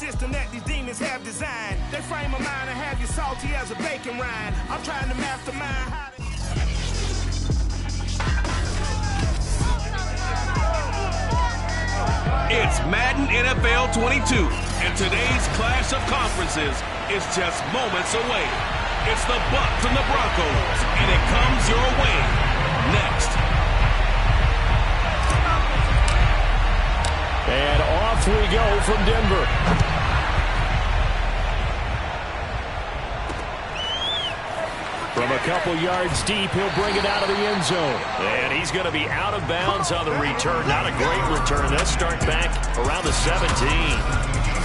system that these demons have designed. They frame a mind and have you salty as a bacon rind. I'm trying to mastermind how to... It's Madden NFL 22, and today's clash of conferences is just moments away. It's the Bucs and the Broncos, and it comes your way next. And off we go from Denver. From a couple yards deep, he'll bring it out of the end zone. And he's going to be out of bounds on the return. Not a great return. Let's start back around the 17.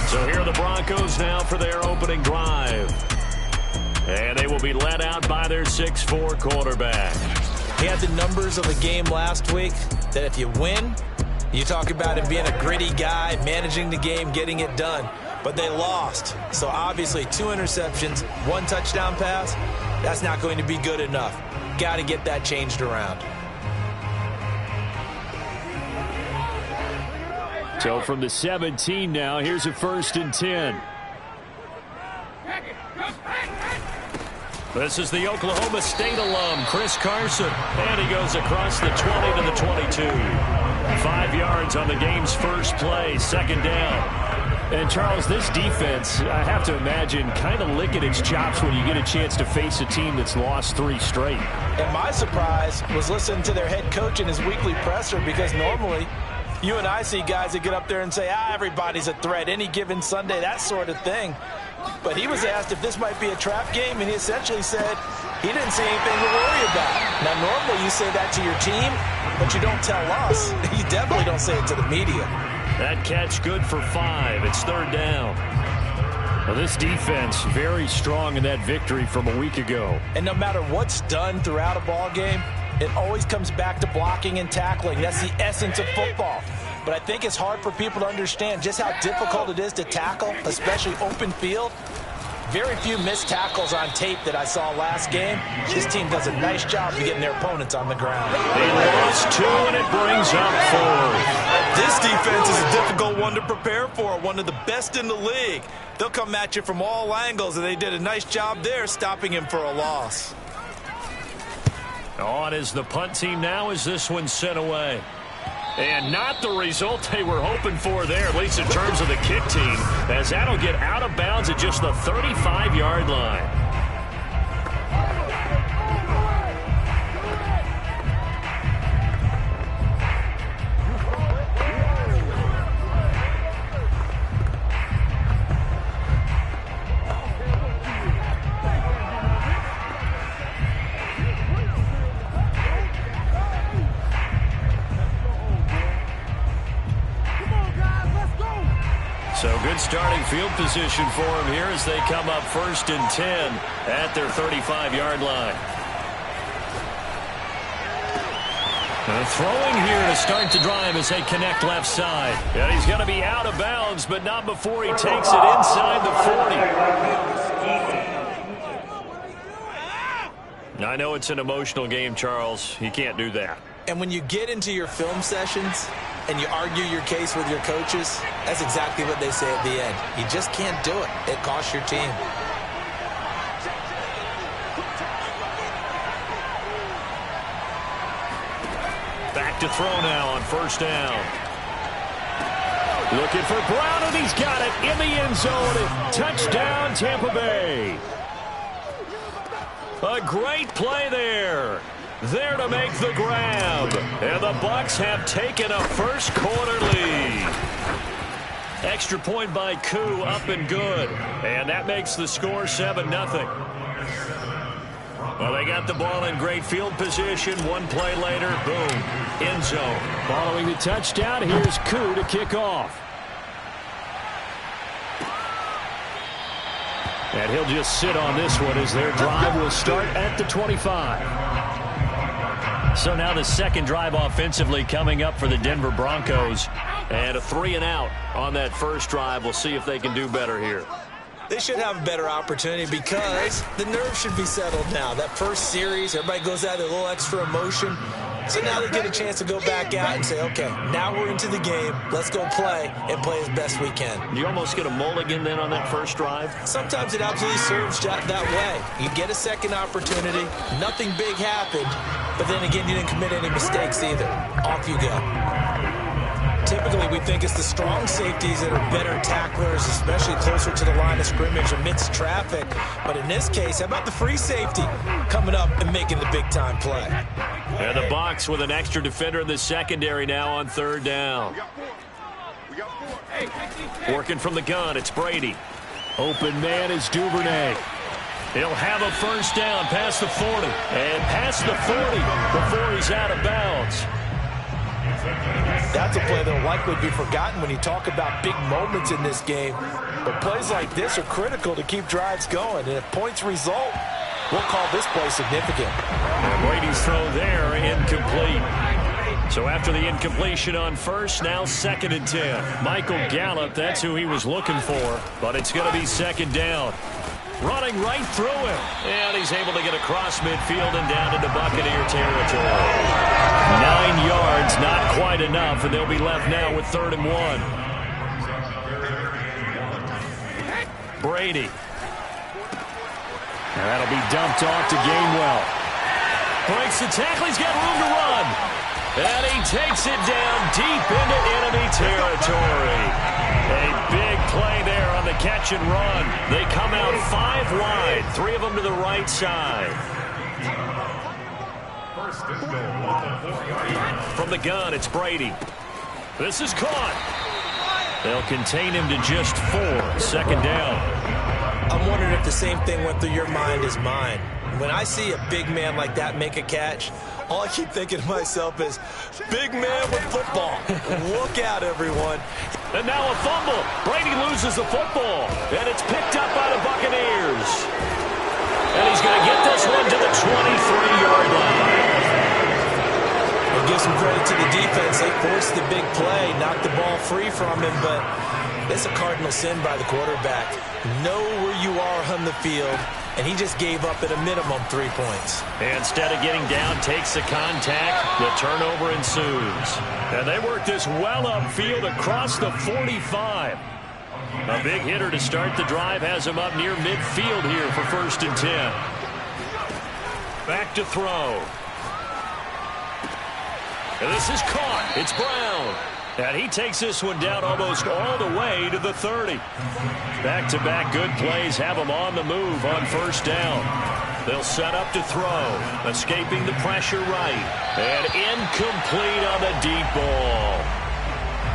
So here are the Broncos now for their opening drive. And they will be led out by their 6'4" quarterback. He had the numbers of the game last week that if you win, you talk about him being a gritty guy, managing the game, getting it done. But they lost. So obviously 2 interceptions, 1 touchdown pass. That's not going to be good enough. Got to get that changed around. So from the 17 now, here's a 1st and 10. This is the Oklahoma State alum, Chris Carson. And he goes across the 20 to the 22. 5 yards on the game's first play, 2nd down. And, Charles, this defense, I have to imagine, kind of licking its chops when you get a chance to face a team that's lost 3 straight. And my surprise was listening to their head coach in his weekly presser, because normally you and I see guys that get up there and say, everybody's a threat, any given Sunday, that sort of thing. But he was asked if this might be a trap game, and he essentially said he didn't see anything to worry about. Now, normally you say that to your team, but you don't tell us. You definitely don't say it to the media. That catch good for 5. It's 3rd down. Well, this defense very strong in that victory from a week ago. And no matter what's done throughout a ball game, it always comes back to blocking and tackling. That's the essence of football. But I think it's hard for people to understand just how difficult it is to tackle, especially open field. Very few missed tackles on tape that I saw last game. This team does a nice job of getting their opponents on the ground. They lost 2, and it brings up 4. This defense is a difficult one to prepare for, one of the best in the league. They'll come at you from all angles, and they did a nice job there stopping him for a loss. On is the punt team now as this one's sent away. And not the result they were hoping for there, at least in terms of the kick team, as that'll get out of bounds at just the 35-yard line. So good starting field position for him here as they come up 1st and 10 at their 35-yard line. Throwing here to start the drive as they connect left side. And he's going to be out of bounds, but not before he takes it inside the 40. I know it's an emotional game, Charles. You can't do that. And when you get into your film sessions and you argue your case with your coaches, that's exactly what they say at the end. You just can't do it. It costs your team. Back to throw now on 1st down. Looking for Brown, and he's got it in the end zone. Touchdown, Tampa Bay. A great play there. There to make the grab. And the Bucs have taken a first-quarter lead. Extra point by Koo, up and good. And that makes the score 7-0. Well, they got the ball in great field position. 1 play later, boom, end zone. Following the touchdown, here's Koo to kick off. And he'll just sit on this one as their drive will start at the 25. So now the 2nd drive offensively coming up for the Denver Broncos. And a 3-and-out on that first drive. We'll see if they can do better here. They should have a better opportunity because the nerves should be settled now. That first series, everybody goes out with a little extra emotion. So now they get a chance to go back out and say, okay, now we're into the game. Let's go play and play as best we can. You almost get a mulligan then on that first drive? Sometimes it absolutely serves that way. You get a second opportunity. Nothing big happened. But then again, you didn't commit any mistakes either. Off you go. Typically, we think it's the strong safeties that are better tacklers, especially closer to the line of scrimmage amidst traffic. But in this case, how about the free safety coming up and making the big-time play? And the Bucs with an extra defender in the secondary now on third down. Working from the gun, it's Brady. Open man is Duvernay. He'll have a first down past the 40. And past the 40 before he's out of bounds. That's a play that will likely be forgotten when you talk about big moments in this game. But plays like this are critical to keep drives going. And if points result, we'll call this play significant. And Brady's throw there, incomplete. So after the incompletion on first, now 2nd and 10. Michael Gallup, that's who he was looking for. But it's going to be 2nd down. Running right through him. And he's able to get across midfield and down into Buccaneer territory. 9 yards, not quite enough, and they'll be left now with 3rd and 1. Brady. And that'll be dumped off to Gainwell. Breaks the tackle, he's got room to run. And he takes it down deep into enemy territory. A big play there on the catch and run. They come out 5 wide, 3 of them to the right side. From the gun, it's Brady. This is caught. They'll contain him to just 4. 2nd down. I'm wondering if the same thing went through your mind as mine. When I see a big man like that make a catch, all I keep thinking to myself is, big man with football. Look out, everyone. And now a fumble. Brady loses the football. And it's picked up by the Buccaneers. And he's going to get this one to the 23-yard line. We'll give some credit to the defense. They forced the big play, knocked the ball free from him, but it's a cardinal sin by the quarterback. Know where you are on the field, and he just gave up at a minimum 3 points. Instead of getting down, takes the contact. The turnover ensues. And they work this well upfield across the 45. A big hitter to start the drive has him up near midfield here for 1st and 10. Back to throw. And this is caught. It's Brown. And he takes this one down almost all the way to the 30. Back-to-back good plays have him on the move on 1st down. They'll set up to throw. Escaping the pressure right. And incomplete on the deep ball.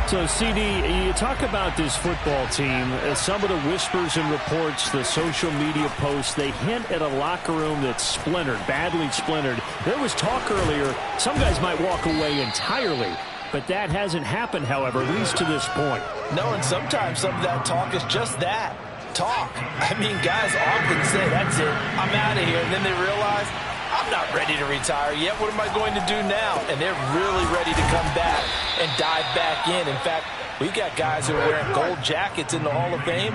So, CD, you talk about this football team. Some of the whispers and reports, the social media posts, they hint at a locker room that's splintered, badly splintered. There was talk earlier, some guys might walk away entirely. But that hasn't happened, however, at least to this point. No, and sometimes some of that talk is just that, talk. I mean, guys often say, that's it, I'm out of here. And then they realize, I'm not ready to retire yet. What am I going to do now? And they're really ready to come back and dive back in. In fact, we've got guys who are wearing gold jackets in the Hall of Fame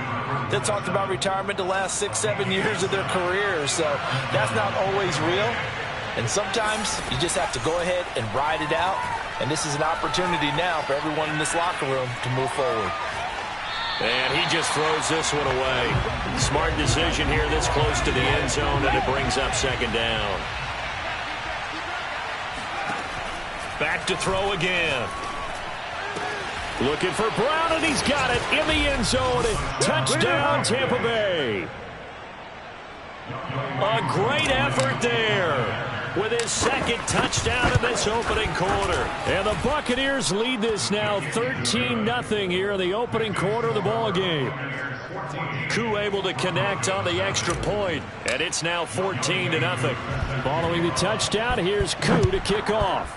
that talked about retirement the last 6-7 years of their careers. So that's not always real. And sometimes you just have to go ahead and ride it out. And this is an opportunity now for everyone in this locker room to move forward. And he just throws this one away. Smart decision here this close to the end zone, and it brings up 2nd down. Back to throw again. Looking for Brown, and he's got it in the end zone. Touchdown, Tampa Bay. A great effort there with his 2nd touchdown in this opening quarter. And the Buccaneers lead this now 13-0 here in the opening quarter of the ball game. Koo able to connect on the extra point, and it's now 14-0. Following the touchdown, here's Koo to kick off.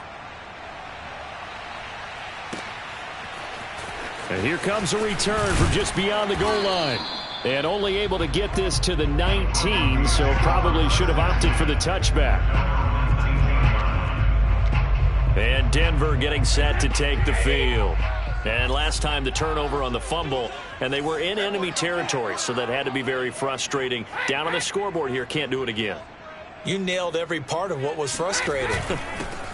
And here comes a return from just beyond the goal line. And only able to get this to the 19, so probably should have opted for the touchback. And Denver getting set to take the field. And last time the turnover on the fumble, and they were in enemy territory, so that had to be very frustrating. Down on the scoreboard here, can't do it again. You nailed every part of what was frustrating.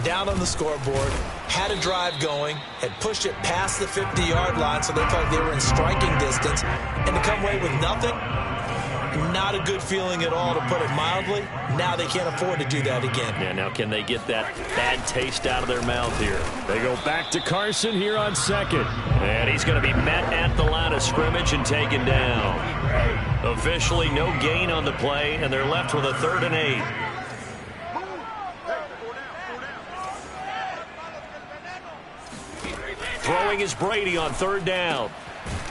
down on the scoreboard, had a drive going, had pushed it past the 50-yard line so they felt like they were in striking distance, and to come away with nothing, not a good feeling at all, to put it mildly. Now they can't afford to do that again. Yeah, now can they get that bad taste out of their mouth here? They go back to Carson here on second. And he's going to be met at the line of scrimmage and taken down. Officially no gain on the play, and they're left with a 3rd and 8. Throwing is Brady on 3rd down.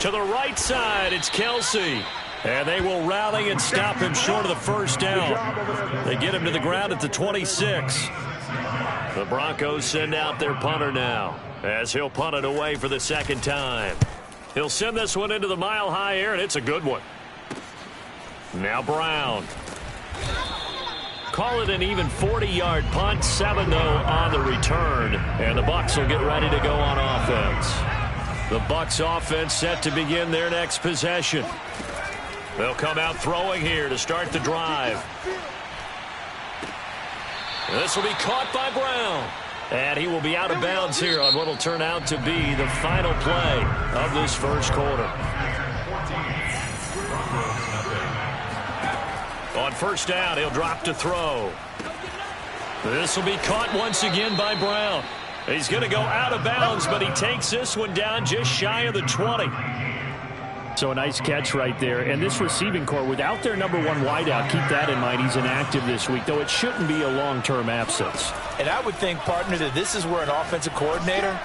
To the right side, it's Kelsey. And they will rally and stop him short of the 1st down. They get him to the ground at the 26. The Broncos send out their punter now, as he'll punt it away for the 2nd time. He'll send this one into the mile-high air, and it's a good one. Now Brown. Call it an even 40-yard punt, 7 though on the return, and the Bucs will get ready to go on offense. The Bucs offense set to begin their next possession. They'll come out throwing here to start the drive. This will be caught by Brown. And he will be out of bounds here on what will turn out to be the final play of this 1st quarter. On 1st down, he'll drop to throw. This will be caught once again by Brown. He's going to go out of bounds, but he takes this one down just shy of the 20. So a nice catch right there. And this receiving core, without their number 1 wideout, keep that in mind. He's inactive this week, though it shouldn't be a long-term absence. And I would think, partner, that this is where an offensive coordinator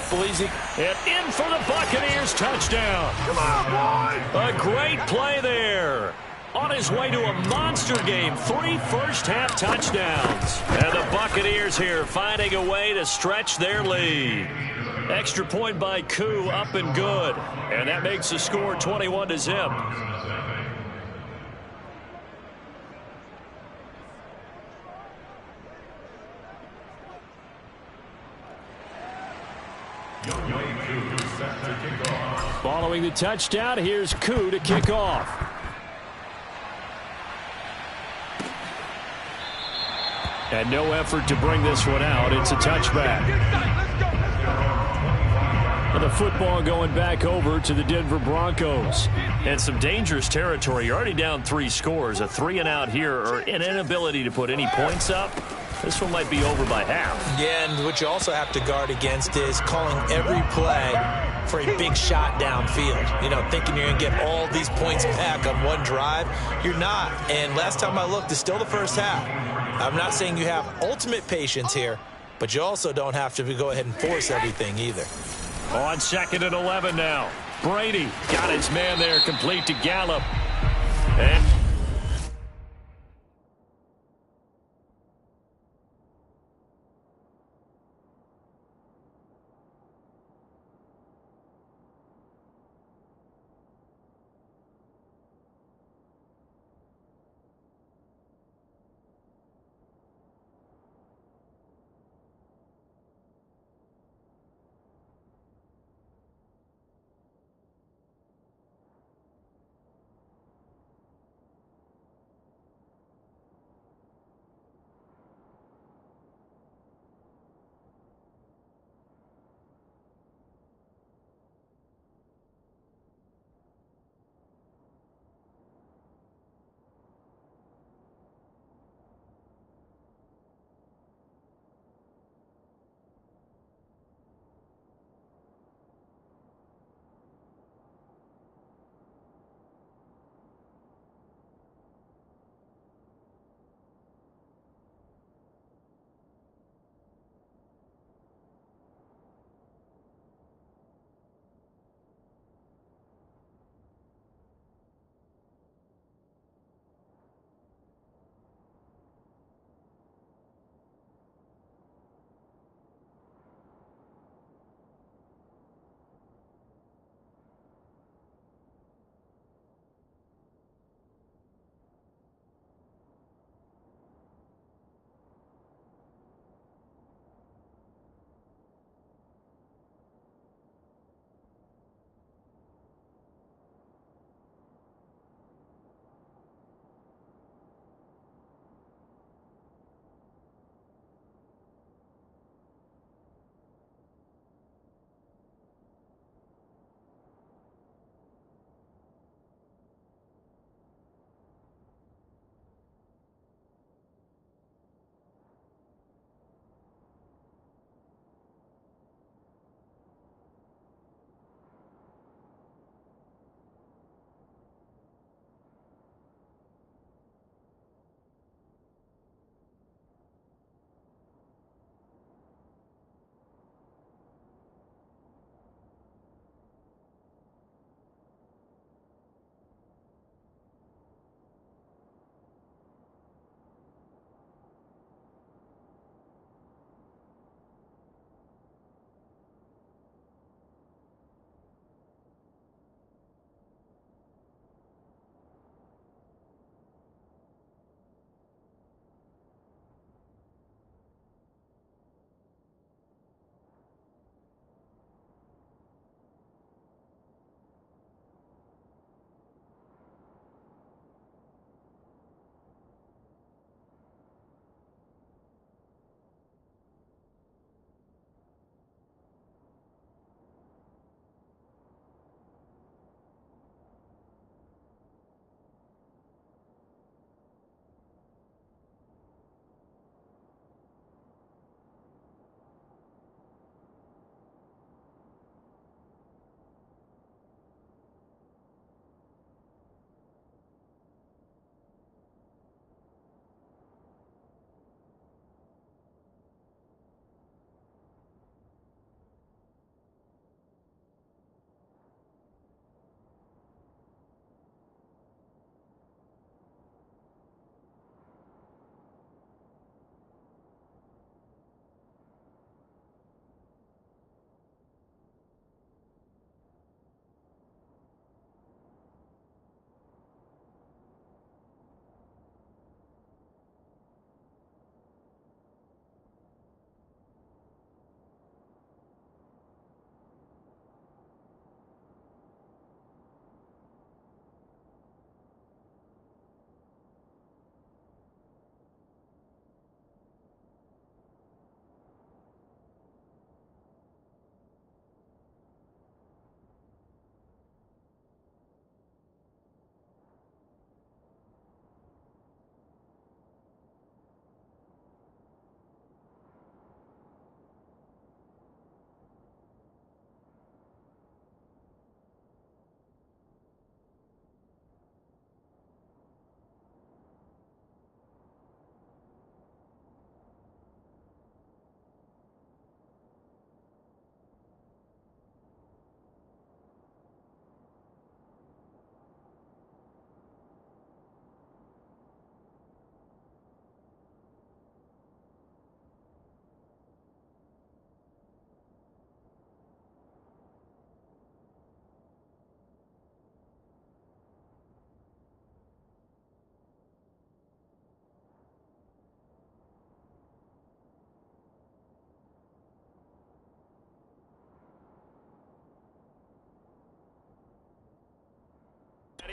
believes he... And in for the Buccaneers, touchdown. Come on, boy! A great play there. On his way to a monster game, 3 first-half touchdowns. And the Buccaneers here finding a way to stretch their lead. Extra point by Koo, up and good. And that makes the score 21-0. Following the touchdown, here's Koo to kick off. And no effort to bring this one out. It's a touchback. And the football going back over to the Denver Broncos. And some dangerous territory. You're already down 3 scores. A 3 and out here, or an inability to put any points up. This one might be over by half. Yeah, and what you also have to guard against is calling every play for a big shot downfield. You know, thinking you're going to get all these points back on one drive. You're not. And last time I looked, it's still the 1st half. I'm not saying you have ultimate patience here, but you also don't have to go ahead and force everything either. On 2nd and 11 now. Brady got his man there, complete to Gallup. And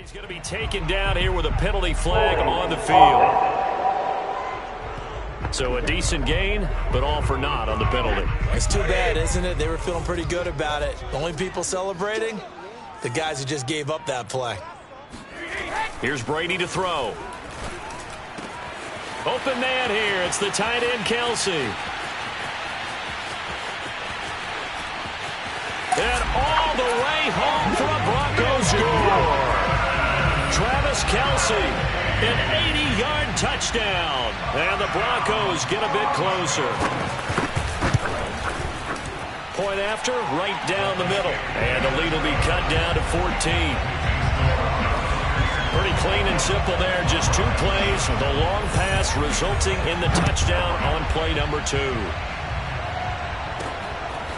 He's going to be taken down here with a penalty flag on the field. So a decent gain, but all for naught on the penalty. It's too bad, isn't it? They were feeling pretty good about it. The only people celebrating, the guys who just gave up that play. Here's Brady to throw. Open man here. It's the tight end, Kelce. And all the way home for a Broncos score. Travis Kelce, an 80-yard touchdown. And the Broncos get a bit closer. Point after, right down the middle. And the lead will be cut down to 14. Pretty clean and simple there. Just 2 plays. The long pass resulting in the touchdown on play number 2.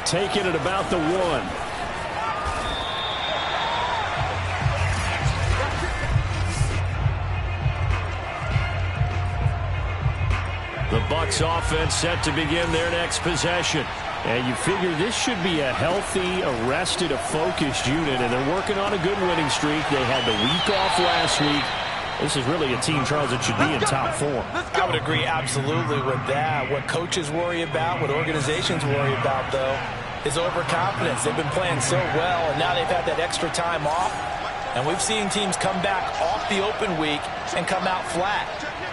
Taking it about the 1. The Bucs offense set to begin their next possession. And you figure this should be a healthy, arrested, a focused unit, and they're working on a good winning streak. They had the week off last week. This is really a team, Charles, that should be in top form. I would agree absolutely with that. What coaches worry about, what organizations worry about, though, is overconfidence. They've been playing so well, and now they've had that extra time off. And we've seen teams come back off the open week and come out flat.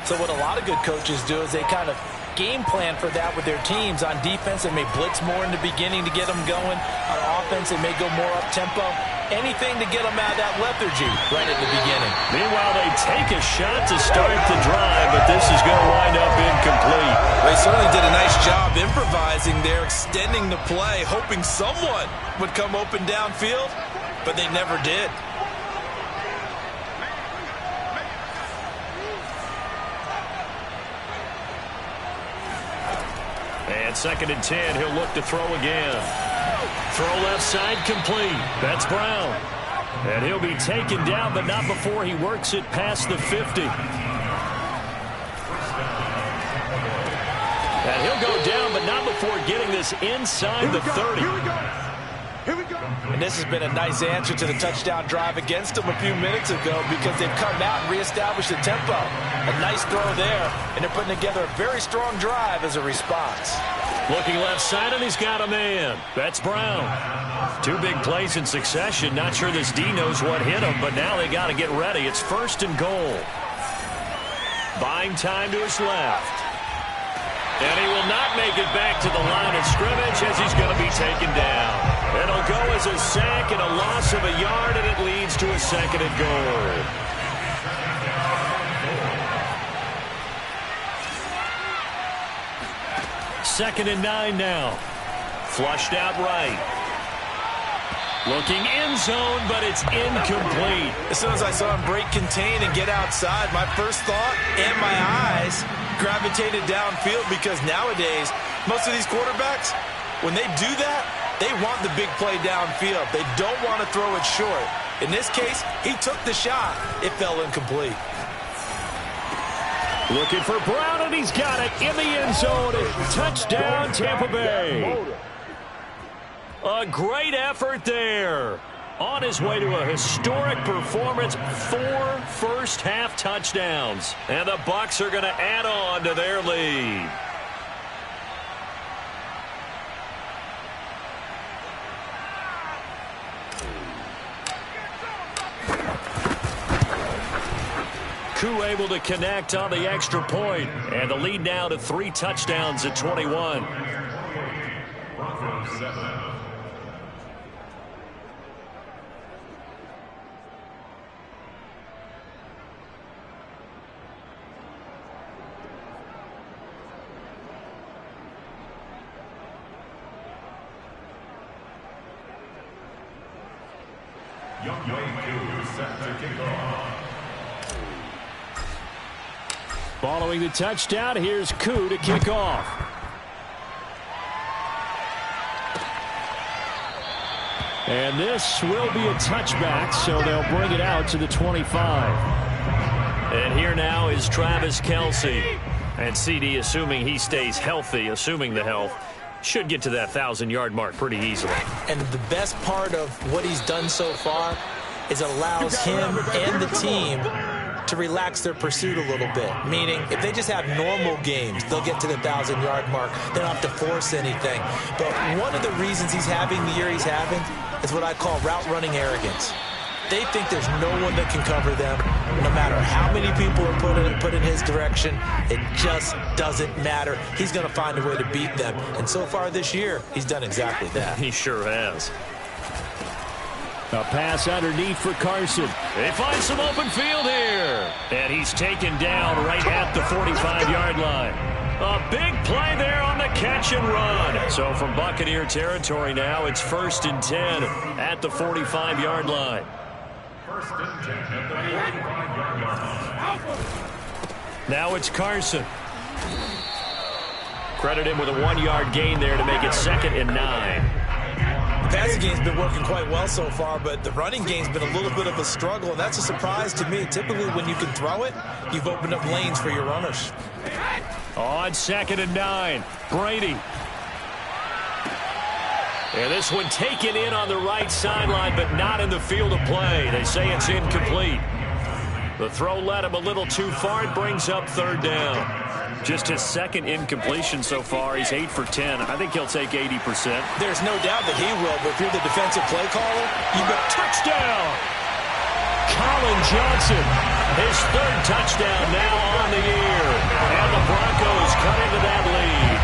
So what a lot of good coaches do is they kind of game plan for that with their teams. On defense, they may blitz more in the beginning to get them going. On offense, they may go more up-tempo. Anything to get them out of that lethargy right at the beginning. Meanwhile, they take a shot to start the drive, but this is going to wind up incomplete. They certainly did a nice job improvising there, extending the play, hoping someone would come open downfield, but they never did. And 2nd and 10, he'll look to throw again. Throw left side complete. That's Brown. And he'll be taken down, but not before he works it past the 50. And he'll go down, but not before getting this inside the 30. Here we go. And this has been a nice answer to the touchdown drive against them a few minutes ago because they've come out and reestablished the tempo. A nice throw there, and they're putting together a very strong drive as a response. Looking left side, and he's got a man. That's Brown. 2 big plays in succession. Not sure this D knows what hit him, but now they got to get ready. It's 1st and goal. Buying time to his left. And he will not make it back to the line of scrimmage as he's going to be taken down. It'll go as a sack and a loss of a yard, and it leads to a 2nd and goal. Second and 9 now. Flushed out right. Looking end zone, but it's incomplete. As soon as I saw him break contain and get outside, my first thought and my eyes gravitated downfield because nowadays, most of these quarterbacks, when they do that, they want the big play downfield. They don't want to throw it short. In this case, he took the shot. It fell incomplete. Looking for Brown, and he's got it in the end zone. Touchdown, Tampa Bay. A great effort there. On his way to a historic performance, 4 first-half touchdowns. And the Bucs are going to add on to their lead. Koo able to connect on the extra point. And the lead now to 3 touchdowns at 21. Following the touchdown, here's Koo to kick off. And this will be a touchback, so they'll bring it out to the 25. And here now is Travis Kelce. And CD, assuming he stays healthy, assuming the health, should get to that 1,000-yard mark pretty easily. And the best part of what he's done so far is it allows him and the team to relax their pursuit a little bit. Meaning, if they just have normal games, they'll get to the 1,000-yard mark. They don't have to force anything. But one of the reasons he's having the year he's having is what I call route running arrogance. They think there's no one that can cover them. No matter how many people are put in his direction, it just doesn't matter. He's going to find a way to beat them. And so far this year, he's done exactly that. He sure has. A pass underneath for Carson. They find some open field here. And he's taken down right at the 45-yard line. A big play there on the catch and run. So from Buccaneer territory now, it's 1st and 10 at the 45-yard line. Now it's Carson. Credit him with a 1-yard gain there to make it 2nd and 9. The passing game's been working quite well so far, but the running game's been a little bit of a struggle, and that's a surprise to me. Typically, when you can throw it, you've opened up lanes for your runners. On 2nd and 9, Brady. And this one taken in on the right sideline, but not in the field of play. They say it's incomplete. The throw led him a little too far. It brings up 3rd down. Just his 2nd incompletion so far. He's 8 for 10. I think he'll take 80%. There's no doubt that he will, but if you're the defensive play caller, you got touchdown. Colin Johnson, his 3rd touchdown now on the year. And the Broncos cut into that lead.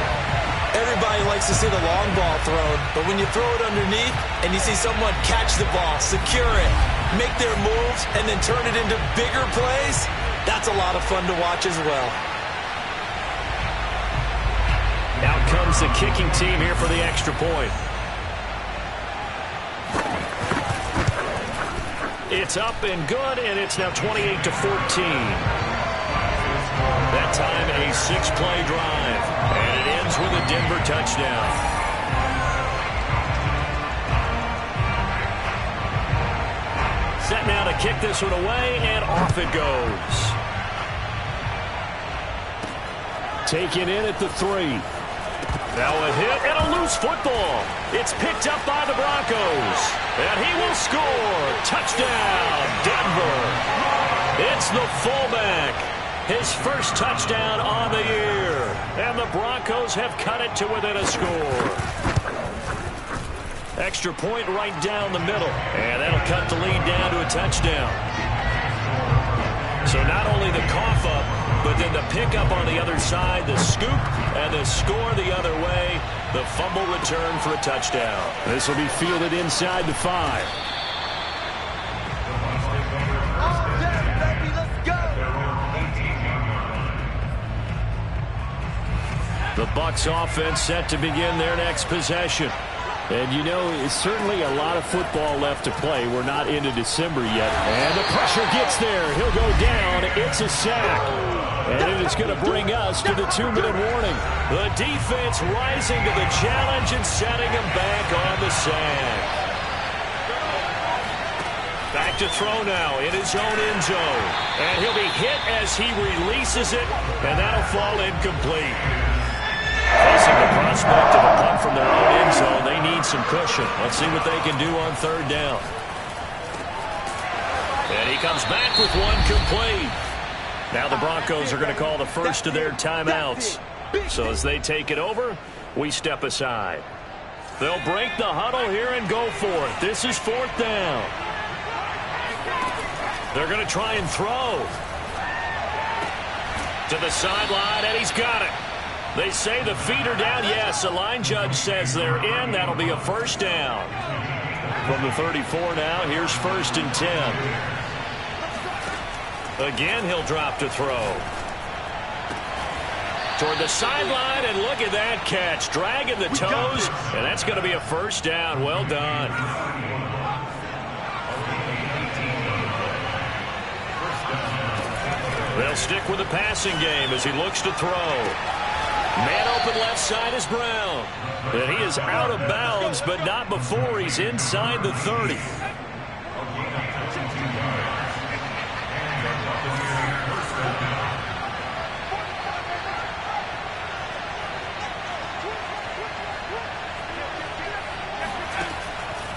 Everybody likes to see the long ball thrown, but when you throw it underneath and you see someone catch the ball, secure it, make their moves, and then turn it into bigger plays, that's a lot of fun to watch as well. Out comes the kicking team here for the extra point. It's up and good, and it's now 28-14. That time a 6-play drive, and it ends with a Denver touchdown. Set now to kick this one away, and off it goes. Taken in at the 3. Now a hit and a loose football. It's picked up by the Broncos, and he will score. Touchdown, Denver. It's the fullback. His 1st touchdown on the year. And the Broncos have cut it to within a score. Extra point right down the middle. And that'll cut the lead down to a touchdown. So not only the cough up, but then the pickup on the other side, the scoop, and the score the other way. The fumble return for a touchdown. This will be fielded inside the 5. The Bucs offense set to begin their next possession. And you know, it's certainly a lot of football left to play. We're not into December yet. And the pressure gets there. He'll go down. It's a sack. And it is going to bring us to the 2-minute warning. The defense rising to the challenge and setting him back on the sack. Back to throw now in his own end zone. And he'll be hit as he releases it. And that'll fall incomplete. Facing the prospect of a punt from their own end zone, they need some cushion. Let's see what they can do on 3rd down. And he comes back with one complete. Now the Broncos are going to call the first of their timeouts. So as they take it over, we step aside. They'll break the huddle here and go for it. This is 4th down. They're going to try and throw. To the sideline, and he's got it. They say the feet are down. Yes, the line judge says they're in. That'll be a 1st down. From the 34 now, here's 1st and 10. Again, he'll drop to throw. Toward the sideline, and look at that catch. Dragging the toes, and that's going to be a 1st down. Well done. They'll stick with the passing game as he looks to throw. Man open left side is Brown. And he is out of bounds, but not before he's inside the 30.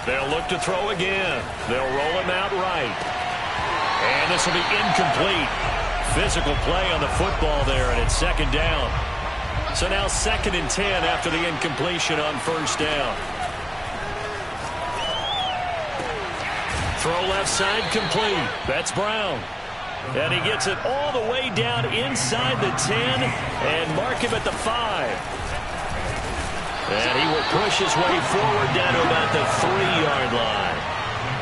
They'll They'll look to throw again. They'll roll him out right. And this will be incomplete. Physical play on the football there, and it's second down. So now 2nd and 10 after the incompletion on first down. Throw left side complete. That's Brown. And he gets it all the way down inside the 10 and mark him at the 5. And he will push his way forward down to about the 3-yard line.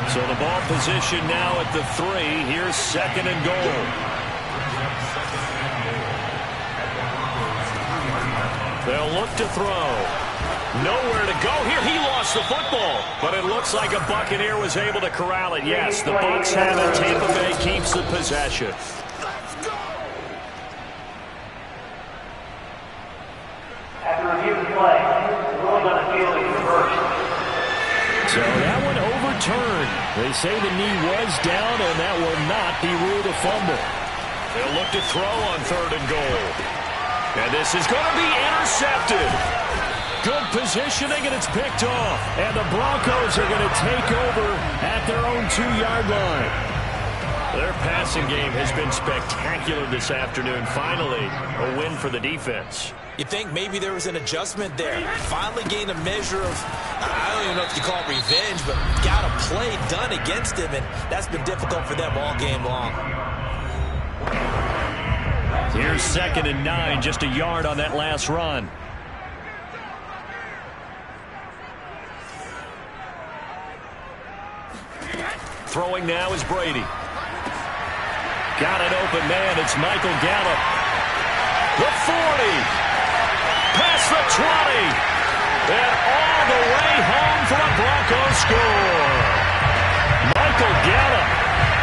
So the ball position now at the 3. Here's 2nd and goal. They'll look to throw. Nowhere to go here. He lost the football. But it looks like a Buccaneer was able to corral it. Yes, the Bucs have it. Tampa Bay keeps the possession. After review of play, ruling on the field is reversed. So that one overturned. They say the knee was down, and that will not be ruled a fumble. They'll look to throw on 3rd and goal. And this is going to be intercepted. Good positioning, and it's picked off. And the Broncos are going to take over at their own 2-yard line. Their passing game has been spectacular this afternoon. Finally, a win for the defense. You think maybe there was an adjustment there. Finally gained a measure of, I don't even know if you call it revenge, but got a play done against him, and that's been difficult for them all game long. Here's 2nd and 9, just a yard on that last run. Throwing now is Brady. Got an open man. It's Michael Gallup. The 40. Past the 20. And all the way home for a Broncos score. Michael Gallup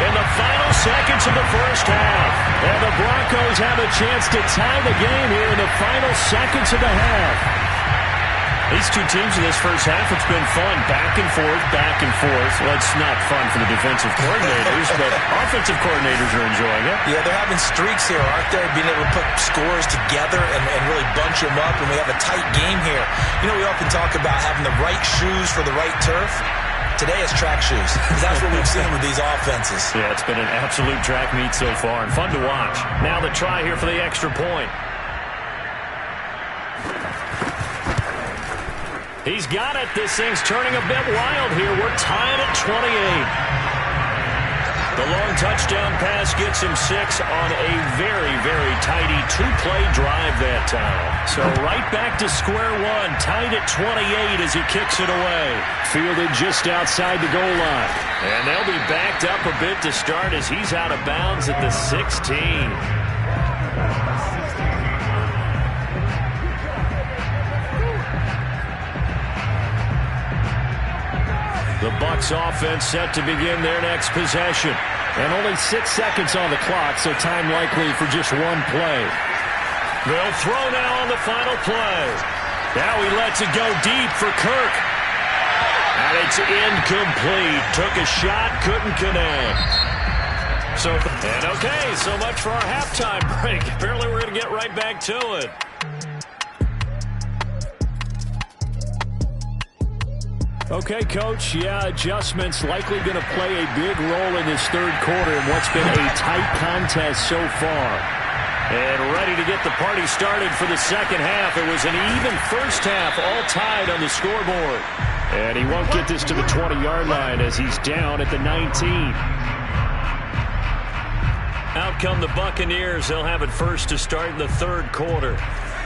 in the final seconds of the first half. And the Broncos have a chance to tie the game here in the final seconds of the half. These two teams in this first half, it's been fun. Back and forth, back and forth. Well, it's not fun for the defensive coordinators, but offensive coordinators are enjoying it. Yeah, they're having streaks here, aren't they? Being able to put scores together and really bunch them up, and we have a tight game here. You know, we often talk about having the right shoes for the right turf. Today it's track shoes. That's what we've seen with these offenses. Yeah, it's been an absolute track meet so far, and fun to watch. Now the try here for the extra point. He's got it. This thing's turning a bit wild here. We're tied at 28. The long touchdown pass gets him 6 on a very, very tidy 2-play drive that time. So right back to square one, tied at 28 as he kicks it away. Fielded just outside the goal line. And they'll be backed up a bit to start as he's out of bounds at the 16. The Bucs offense set to begin their next possession. And only 6 seconds on the clock, so time likely for just one play. They'll throw now on the final play. Now he lets it go deep for Kirk. And it's incomplete. Took a shot, couldn't connect. And okay, so much for our halftime break. Apparently we're going to get right back to it. Okay, Coach, adjustments likely going to play a big role in this third quarter in what's been a tight contest so far. And ready to get the party started for the second half. It was an even first half, all tied on the scoreboard. And he won't get this to the 20-yard line as he's down at the 19. Out come the Buccaneers. They'll have it first to start in the third quarter.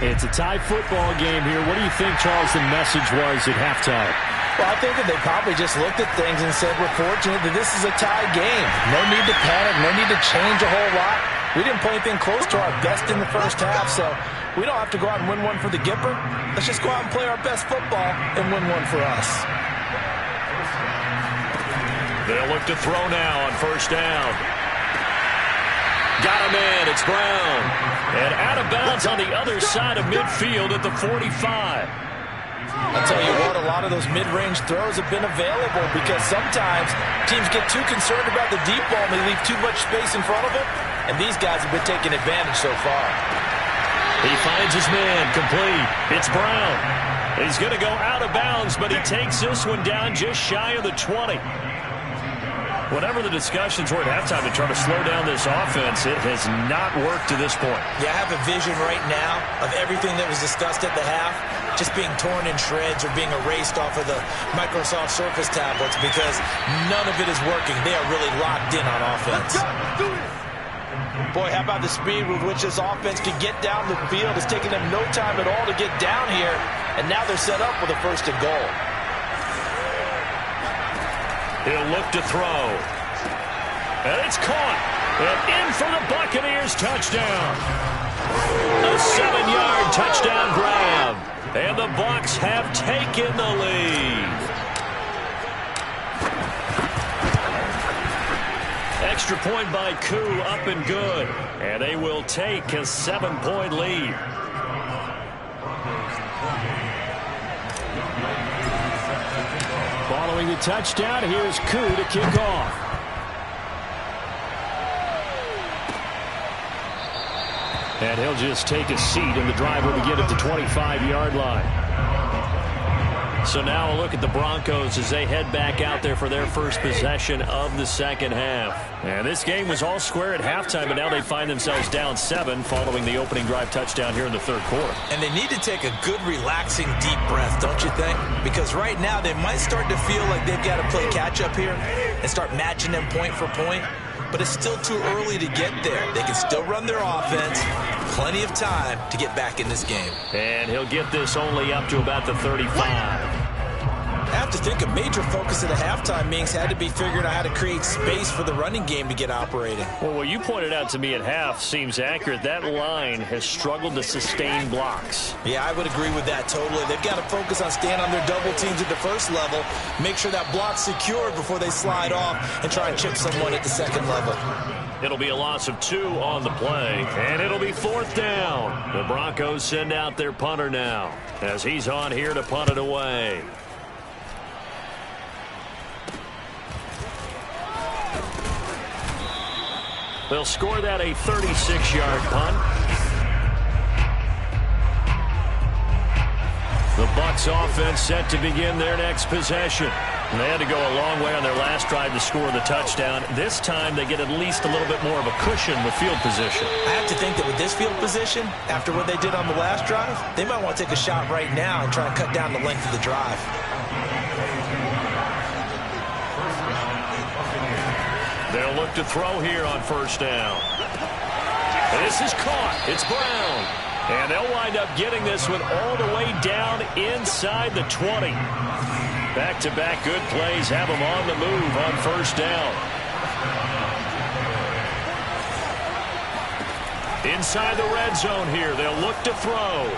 It's a tie football game here. What do you think, Charles, the message was at halftime? Well, I think that they probably just looked at things and said, we're fortunate that this is a tie game. No need to panic, no need to change a whole lot. We didn't play anything close to our best in the first half, so we don't have to go out and win one for the Gipper. Let's just go out and play our best football and win one for us. They'll look to throw now on first down. Got a man, it's Brown. And out of bounds on the other side of midfield at the 45. I'll tell you what, a lot of those mid-range throws have been available because sometimes teams get too concerned about the deep ball and they leave too much space in front of them, and these guys have been taking advantage so far. He finds his man, complete. It's Brown. He's going to go out of bounds, but he takes this one down just shy of the 20. Whatever the discussions were at halftime to try to slow down this offense, it has not worked to this point. Yeah, I have a vision right now of everything that was discussed at the half just being torn in shreds or being erased off of the Microsoft Surface tablets because none of it is working. They are really locked in on offense. Boy, how about the speed with which this offense can get down the field? It's taking them no time at all to get down here, and now they're set up with a first and goal. He'll look to throw. And it's caught. And in for the Buccaneers touchdown. A 7-yard touchdown grab. And the Bucs have taken the lead. Extra point by Koo, up and good. And they will take a 7-point lead. Following the touchdown, here's Koo to kick off. And he'll just take a seat, and the drive will begin at the 25-yard line. So now a look at the Broncos as they head back out there for their first possession of the second half. And this game was all square at halftime, but now they find themselves down 7 following the opening drive touchdown here in the third quarter. And they need to take a good, relaxing, deep breath, don't you think? Because right now they might start to feel like they've got to play catch-up here and start matching them point for point. But it's still too early to get there. They can still run their offense. Plenty of time to get back in this game. And he'll get this only up to about the 35. I have to think a major focus at the halftime meetings had to be figuring out how to create space for the running game to get operating. Well, what you pointed out to me at half seems accurate. That line has struggled to sustain blocks. Yeah, I would agree with that totally. They've got to focus on staying on their double teams at the first level, make sure that block's secured before they slide off and try and chip someone at the second level. It'll be a loss of 2 on the play, and it'll be 4th down. The Broncos send out their punter now as he's on here to punt it away. They'll score that a 36-yard punt. The Bucs offense set to begin their next possession. And they had to go a long way on their last drive to score the touchdown. This time they get at least a little bit more of a cushion with field position. I have to think that with this field position, after what they did on the last drive, they might want to take a shot right now and try and cut down the length of the drive. They'll look to throw here on first down. This is caught. It's Brown. And they'll wind up getting this one all the way down inside the 20. Back-to-back good plays have them on the move on first down. Inside the red zone here. They'll look to throw.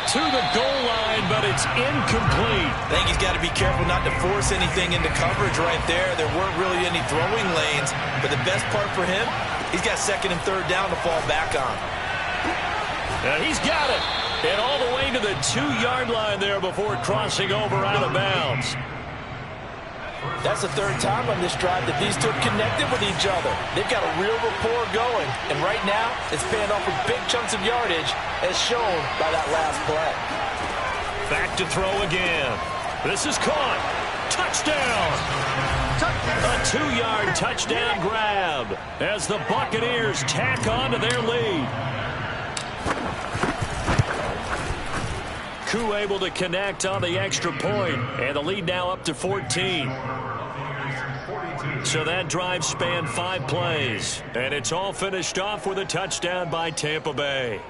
To the goal line, but it's incomplete. I think he's got to be careful not to force anything into coverage right there. There weren't really any throwing lanes, but the best part for him, he's got second and third down to fall back on. And he's got it. And all the way to the 2-yard line there before crossing over out of bounds. That's the third time on this drive that these two have connected with each other. They've got a real rapport going. And right now, it's paying off with big chunks of yardage as shown by that last play. Back to throw again. This is caught. Touchdown. A 2-yard touchdown grab as the Buccaneers tack on to their lead. Koo able to connect on the extra point, and the lead now up to 14. So that drive spanned 5 plays, and it's all finished off with a touchdown by Tampa Bay.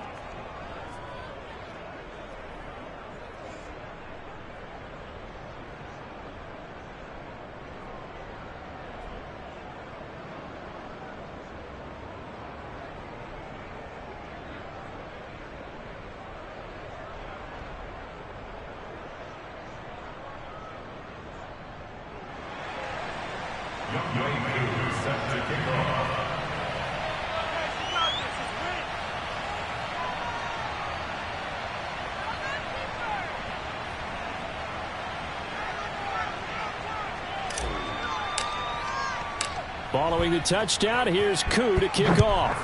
Following the touchdown, here's Koo to kick off.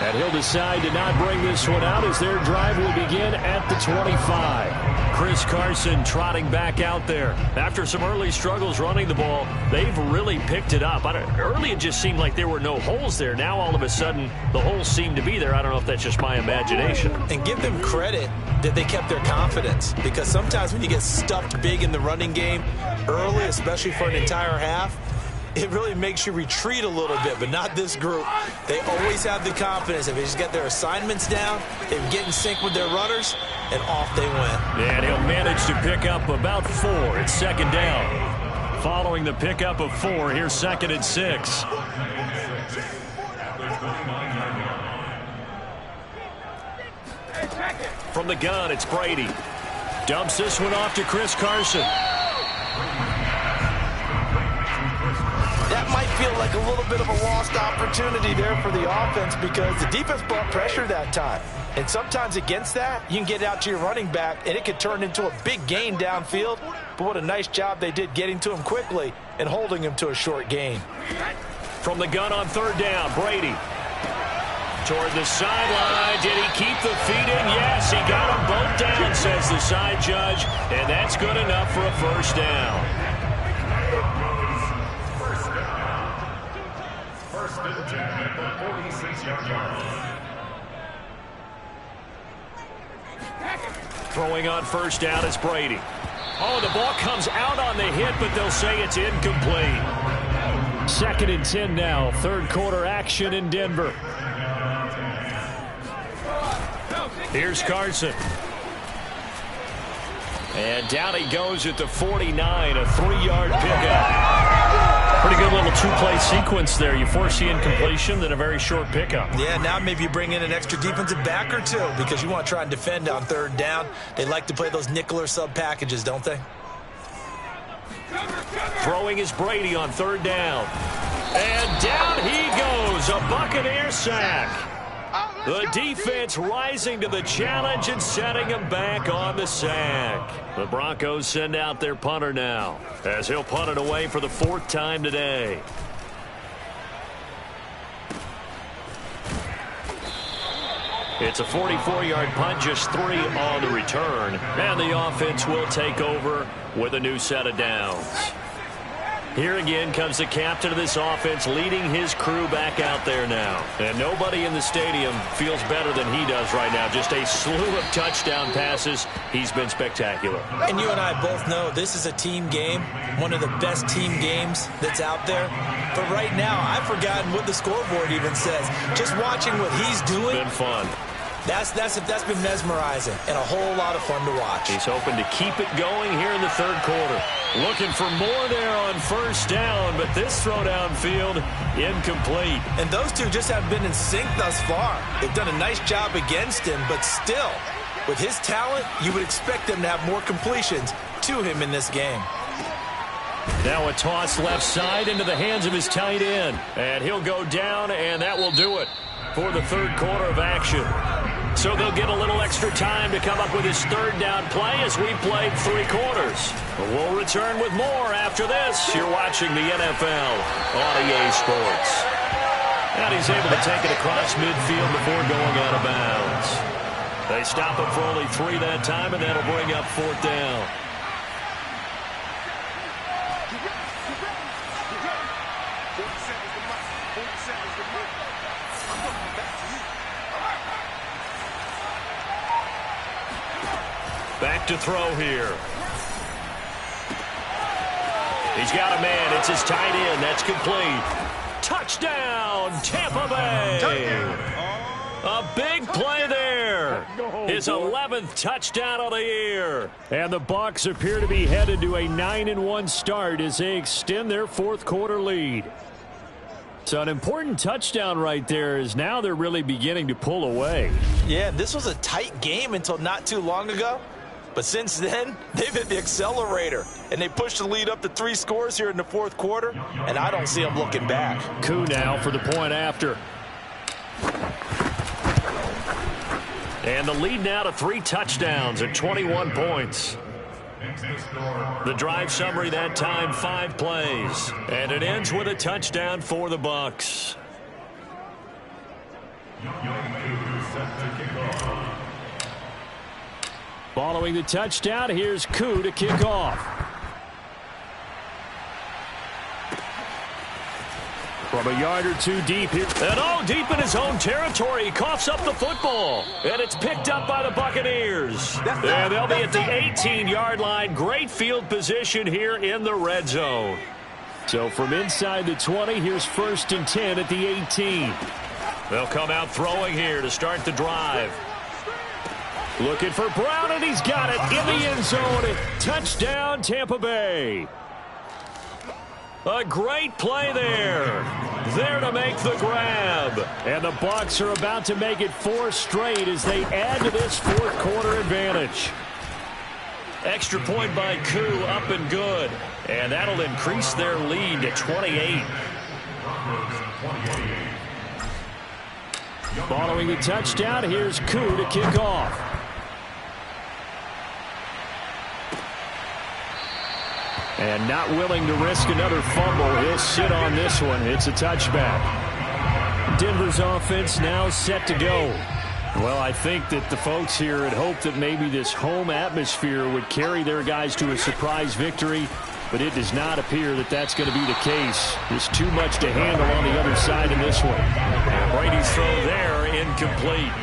And he'll decide to not bring this one out as their drive will begin at the 25. Chris Carson trotting back out there. After some early struggles running the ball, they've really picked it up. Early it just seemed like there were no holes there. Now all of a sudden the holes seem to be there. I don't know if that's just my imagination. And give them credit that they kept their confidence, because sometimes when you get stuffed big in the running game early, especially for an entire half, it really makes you retreat a little bit, but not this group. They always have the confidence. If they just get their assignments down, they get in sync with their runners, and off they went. And he'll manage to pick up about 4. It's second down. Following the pickup of 4, here's 2nd and 6. From the gun, it's Brady. Dumps this one off to Chris Carson. That might feel like a little bit of a lost opportunity there for the offense, because the defense brought pressure that time. And sometimes against that, you can get out to your running back, and it could turn into a big gain downfield. But what a nice job they did getting to him quickly and holding him to a short gain. From the gun on 3rd down, Brady. Toward the sideline. Did he keep the feet in? Yes, he got them both down, says the side judge. And that's good enough for a first down. Throwing on 1st down is Brady. Oh, the ball comes out on the hit, but they'll say it's incomplete. 2nd and 10 now. 3rd quarter action in Denver. Here's Carson. And down he goes at the 49, a 3-yard pickup. Pretty good little 2-play sequence there. You force the incompletion, then a very short pickup. Yeah, now maybe you bring in an extra defensive back or two, because you want to try and defend on 3rd down. They like to play those nickel or sub packages, don't they? Throwing is Brady on 3rd down. And down he goes, a Buccaneer sack. The defense rising to the challenge and setting him back on the sack. The Broncos send out their punter now, as he'll punt it away for the 4th time today. It's a 44-yard punt, just 3 on the return. And the offense will take over with a new set of downs. Here again comes the captain of this offense, leading his crew back out there now. And nobody in the stadium feels better than he does right now. Just a slew of touchdown passes. He's been spectacular. And you and I both know this is a team game, one of the best team games that's out there. But right now, I've forgotten what the scoreboard even says. Just watching what he's doing. Been fun. That's been mesmerizing and a whole lot of fun to watch. He's hoping to keep it going here in the 3rd quarter. Looking for more there on 1st down, but this throw downfield incomplete. And those two just haven't been in sync thus far. They've done a nice job against him, but still, with his talent, you would expect them to have more completions to him in this game. Now a toss left side into the hands of his tight end. And he'll go down, and that will do it for the 3rd quarter of action. So they'll get a little extra time to come up with his 3rd down play as we played 3 quarters. We'll return with more after this. You're watching the NFL on EA Sports. And he's able to take it across midfield before going out of bounds. They stop him for only 3 that time, and that'll bring up 4th down. Back to throw here. He's got a man. It's his tight end. That's complete. Touchdown, Tampa Bay. A big play there. His 11th touchdown of the year. And the Bucs appear to be headed to a 9-1 start as they extend their 4th quarter lead. So an important touchdown right there, as now they're really beginning to pull away. Yeah, this was a tight game until not too long ago. But since then, they've hit the accelerator, and they pushed the lead up to 3 scores here in the 4th quarter, and I don't see them looking back. Koo now for the point after. And the lead now to 3 touchdowns and 21 points. The drive summary that time, 5 plays. And it ends with a touchdown for the Bucs. Following the touchdown, here's Koo to kick off. From a yard or two deep here. And deep in his own territory. He coughs up the football. And it's picked up by the Buccaneers. And they'll be at the 18-yard line. Great field position here in the red zone. So from inside the 20, here's 1st and 10 at the 18. They'll come out throwing here to start the drive. Looking for Brown, and he's got it in the end zone. Touchdown, Tampa Bay. A great play there. There to make the grab. And the Bucs are about to make it 4 straight as they add to this 4th quarter advantage. Extra point by Koo, up and good. And that'll increase their lead to 28. Following the touchdown, here's Koo to kick off. And not willing to risk another fumble. He'll sit on this one. It's a touchback. Denver's offense now set to go. Well, I think that the folks here had hoped that maybe this home atmosphere would carry their guys to a surprise victory, but it does not appear that that's going to be the case. There's too much to handle on the other side in this one. And Brady's throw there, incomplete.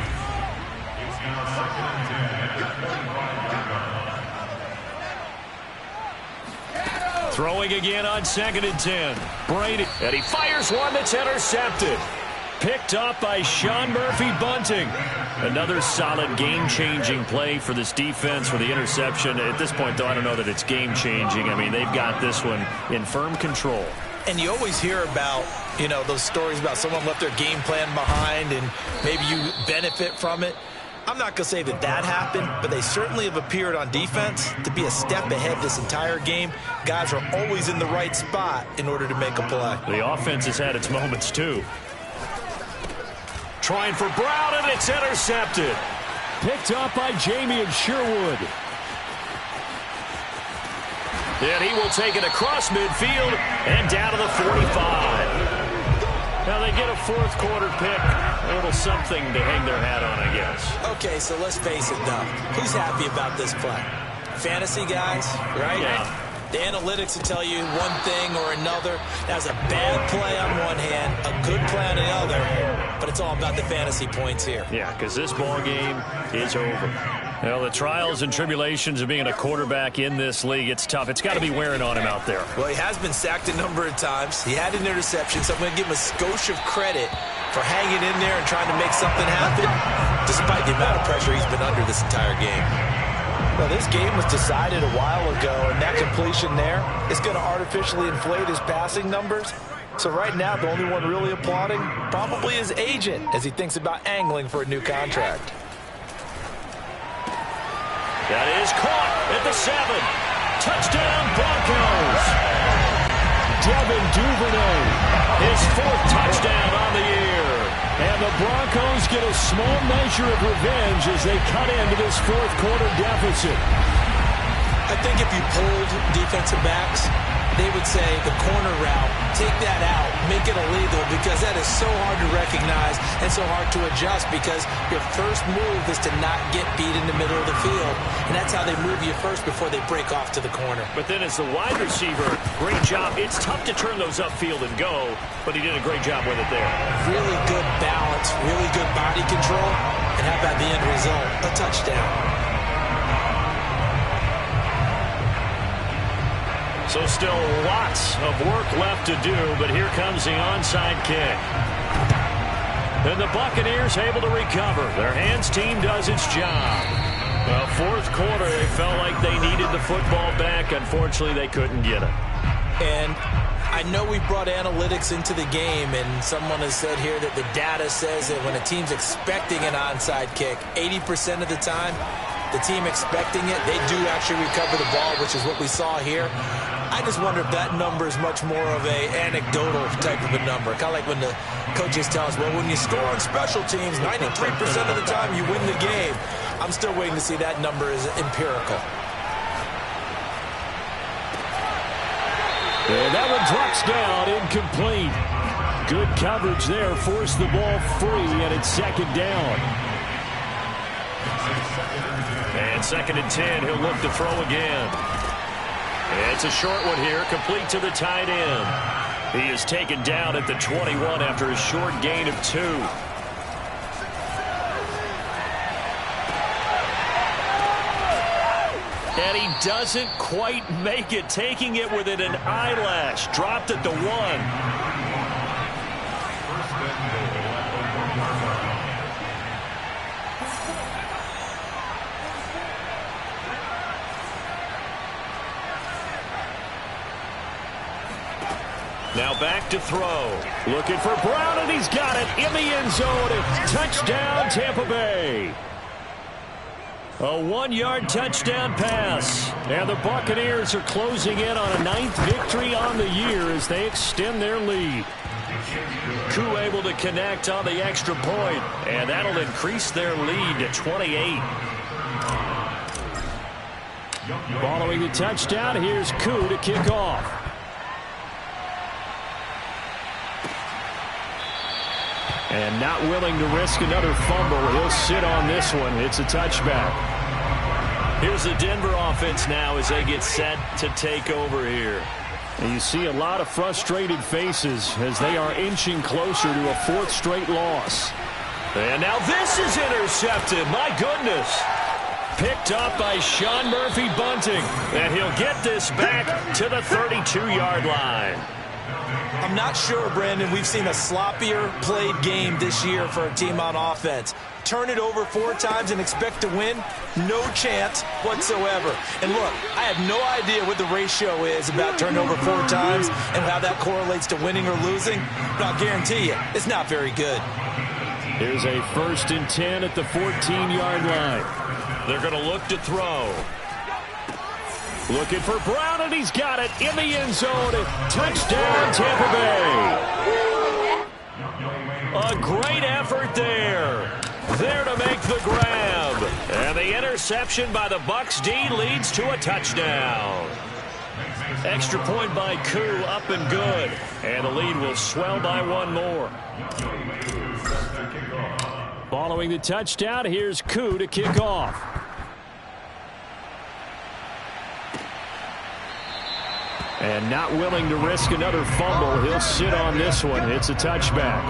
Throwing again on 2nd and 10. Brady, and he fires one that's intercepted. Picked up by Sean Murphy-Bunting. Another solid game-changing play for this defense for the interception. At this point, though, I don't know that it's game-changing. I mean, they've got this one in firm control. And you always hear about, those stories about someone left their game plan behind and maybe you benefit from it. I'm not going to say that happened, but they certainly have appeared on defense to be a step ahead this entire game. Guys are always in the right spot in order to make a play. The offense has had its moments, too. Trying for Brown, and it's intercepted. Picked up by Jamie Sherwood. And he will take it across midfield and down to the 45. Now they get a 4th quarter pick. A little something to hang their hat on, I guess. Okay, so let's face it, though. Who's happy about this play? Fantasy guys, right? Yeah. The analytics will tell you one thing or another. That's a bad play on one hand, a good play on the other, but it's all about the fantasy points here. Yeah, because this ball game is over. Well, the trials and tribulations of being a quarterback in this league, it's tough. It's got to be wearing on him out there. Well, he has been sacked a number of times. He had an interception, so I'm going to give him a skosh of credit for hanging in there and trying to make something happen, despite the amount of pressure he's been under this entire game. Well, this game was decided a while ago, and that completion there is going to artificially inflate his passing numbers. So right now, the only one really applauding probably his agent as he thinks about angling for a new contract. That is caught at the 7. Touchdown, Broncos. Devin Duvernay, his 4th touchdown on the year. And the Broncos get a small measure of revenge as they cut into this 4th quarter deficit. I think if you pulled defensive backs, they would say the corner route, take that out, make it illegal, because that is so hard to recognize and so hard to adjust, because your first move is to not get beat in the middle of the field, and that's how they move you first before they break off to the corner. But then as the wide receiver, great job. It's tough to turn those upfield and go, but he did a great job with it there. Really good balance, really good body control, and how about the end result? A touchdown. So still lots of work left to do, but here comes the onside kick. And the Buccaneers able to recover. Their hands team does its job. Well, 4th quarter, they felt like they needed the football back. Unfortunately, they couldn't get it. And I know we brought analytics into the game, and someone has said here that the data says that when a team's expecting an onside kick, 80% of the time, the team expecting it, they do actually recover the ball, which is what we saw here. I just wonder if that number is much more of a anecdotal type of a number. Kind of like when the coaches tell us, well, when you score on special teams, 93% of the time you win the game. I'm still waiting to see that number is empirical. And that one drops down, incomplete. Good coverage there. Forced the ball free, and it's second down. And 2nd and 10. He'll look to throw again. It's a short one here, complete to the tight end. He is taken down at the 21 after a short gain of 2. And he doesn't quite make it, taking it within an eyelash. Dropped at the 1. Now back to throw. Looking for Brown, and he's got it in the end zone. Touchdown, Tampa Bay. A 1-yard touchdown pass. And the Buccaneers are closing in on a 9th victory on the year as they extend their lead. Koo able to connect on the extra point, and that'll increase their lead to 28. Following the touchdown, here's Koo to kick off. And not willing to risk another fumble. He'll sit on this one. It's a touchback. Here's the Denver offense now as they get set to take over here. And you see a lot of frustrated faces as they are inching closer to a 4th straight loss. And now this is intercepted. My goodness. Picked up by Sean Murphy-Bunting. And he'll get this back to the 32-yard line. I'm not sure, Brandon, we've seen a sloppier played game this year for a team on offense. Turn it over 4 times and expect to win? No chance whatsoever. And look, I have no idea what the ratio is about turning over 4 times and how that correlates to winning or losing, but I'll guarantee you, it's not very good. Here's a 1st and 10 at the 14-yard line. They're going to look to throw. Looking for Brown, and he's got it in the end zone. Touchdown, Tampa Bay. A great effort there. There to make the grab. And the interception by the Bucs D leads to a touchdown. Extra point by Koo, up and good. And the lead will swell by 1 more. Following the touchdown, here's Koo to kick off. And not willing to risk another fumble. He'll sit on this one. It's a touchback.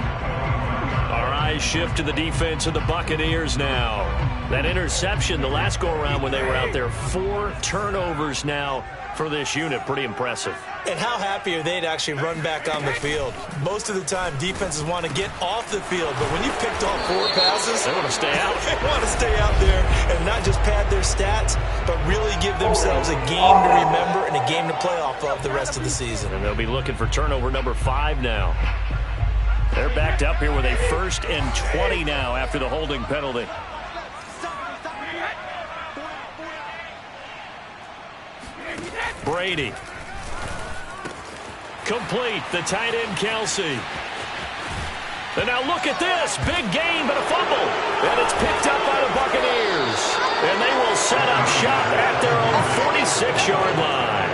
Our eyes shift to the defense of the Buccaneers now. That interception the last go-around when they were out there. 4 turnovers now for this unit. Pretty impressive. And how happy are they to actually run back on the field? Most of the time, defenses want to get off the field. But when you've picked off 4 passes, they want to stay out. They want to stay out there and not just pad their stats, but really give themselves a game to remember and a game to play off of the rest of the season. And they'll be looking for turnover number 5 now. They're backed up here with a 1st and 20 now after the holding penalty. Brady. Complete. The tight end, Kelsey. And now look at this. Big gain, but a fumble. And it's picked up by the Buccaneers. And they will set up shop at their own 46-yard line.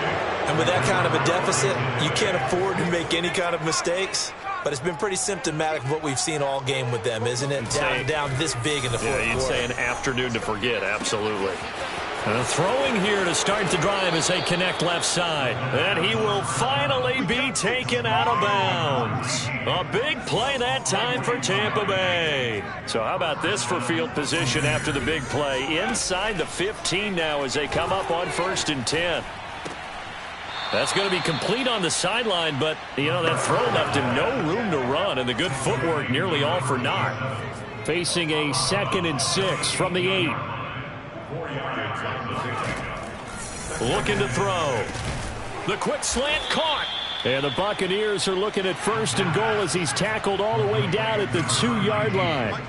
And with that kind of a deficit, you can't afford to make any kind of mistakes. But it's been pretty symptomatic of what we've seen all game with them, isn't it? Down this big in the fourth quarter. Yeah, you'd say an afternoon to forget. Absolutely. Throwing here to start the drive as they connect left side. And he will finally be taken out of bounds. A big play that time for Tampa Bay. So how about this for field position after the big play? Inside the 15 now as they come up on 1st and 10. That's going to be complete on the sideline, but, you know, that throw left him no room to run, and the good footwork nearly all for naught. Facing a 2nd and 6 from the 8. Looking to throw. The quick slant caught. And the Buccaneers are looking at 1st and goal as he's tackled all the way down at the 2-yard line.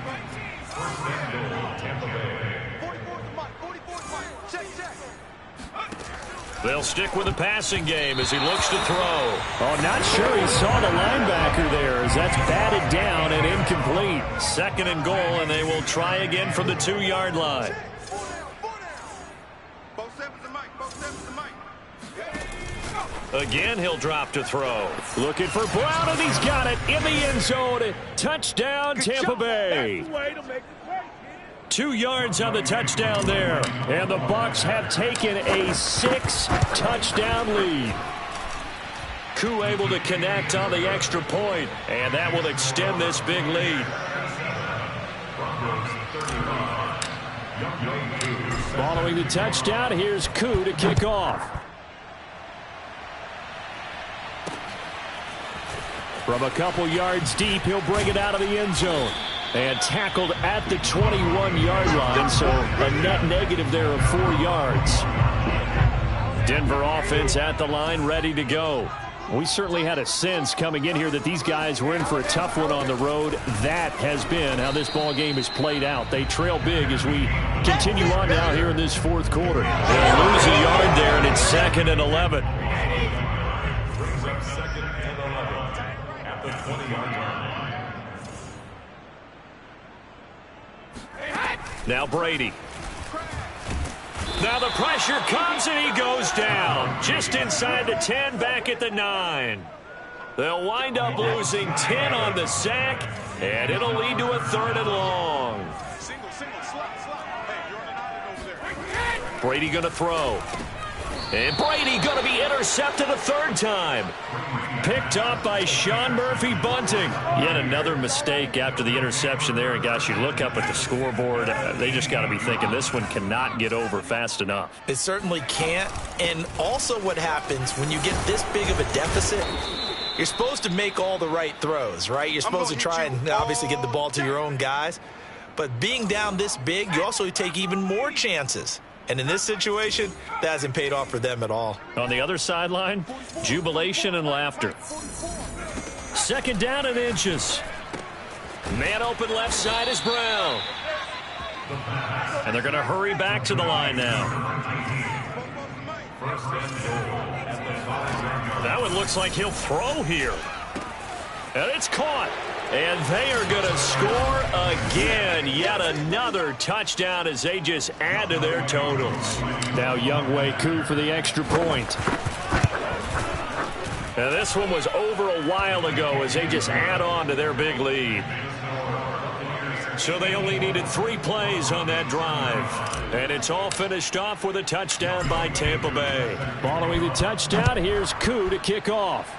They'll stick with the passing game as he looks to throw. Oh, not sure he saw the linebacker there as that's batted down and incomplete. 2nd and goal, and they will try again from the 2-yard line. Again, he'll drop to throw. Looking for Brown, and he's got it in the end zone. Touchdown, Tampa Bay. 2 yards on the touchdown there. And the Bucs have taken a 6-touchdown lead. Koo able to connect on the extra point, and that will extend this big lead. Following the touchdown, here's Koo to kick off. From a couple yards deep, he'll bring it out of the end zone. And tackled at the 21-yard line, so a net negative there of 4 yards. Denver offense at the line, ready to go. We certainly had a sense coming in here that these guys were in for a tough one on the road. That has been how this ball game has played out. They trail big as we continue on now here in this fourth quarter. They'll lose a yard there, and it's 2nd and 11. Now Brady. Now the pressure comes, and he goes down. Just inside the 10, back at the 9. They'll wind up losing 10 on the sack, and it'll lead to a 3rd and long. Brady going to throw. And Brady going to be intercepted a 3rd time. Picked up by Sean Murphy-Bunting. Yet another mistake after the interception there. And, gosh, you look up at the scoreboard. They just got to be thinking this one cannot get over fast enough. It certainly can't. And also what happens when you get this big of a deficit, you're supposed to make all the right throws, right? You're supposed to try and obviously get the ball to your own guys. But being down this big, you also take even more chances. And in this situation, that hasn't paid off for them at all. On the other sideline, jubilation and laughter. 2nd down and inches. Man open left side is Brown. And they're going to hurry back to the line now. That one looks like he'll throw here. And it's caught. And they are going to score again. Yet another touchdown as they just add to their totals. Now Younghoe Koo for the extra point. And this one was over a while ago as they just add on to their big lead. So they only needed 3 plays on that drive. And it's all finished off with a touchdown by Tampa Bay. Following the touchdown, here's Koo to kick off.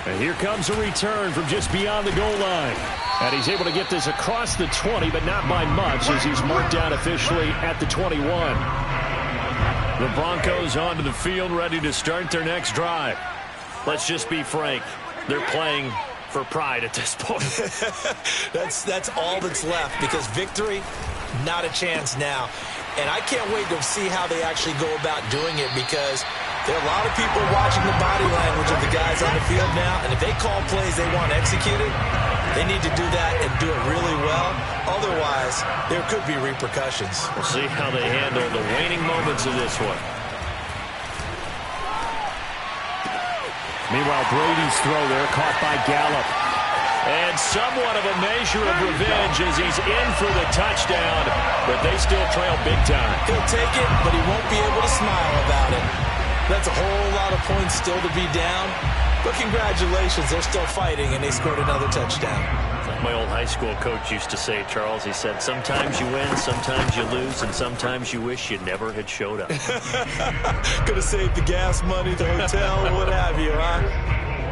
And here comes a return from just beyond the goal line. And he's able to get this across the 20, but not by much as he's marked down officially at the 21. The Broncos onto the field ready to start their next drive. Let's just be frank. They're playing for pride at this point. That's all that's left because victory, not a chance now. And I can't wait to see how they actually go about doing it because there are a lot of people watching the body language of the guys on the field now, and if they call plays they want executed, they need to do that and do it really well. Otherwise, there could be repercussions. We'll see how they handle the waning moments of this one. Meanwhile, Brady's throw there caught by Gallup. And somewhat of a measure of revenge as he's in for the touchdown, but they still trail big time. He'll take it, but he won't be able to smile about it. That's a whole lot of points still to be down. But congratulations, they're still fighting, and they scored another touchdown. Like my old high school coach used to say, Charles, he said, sometimes you win, sometimes you lose, and sometimes you wish you never had showed up. Could have saved the gas money, the hotel, what have you, huh?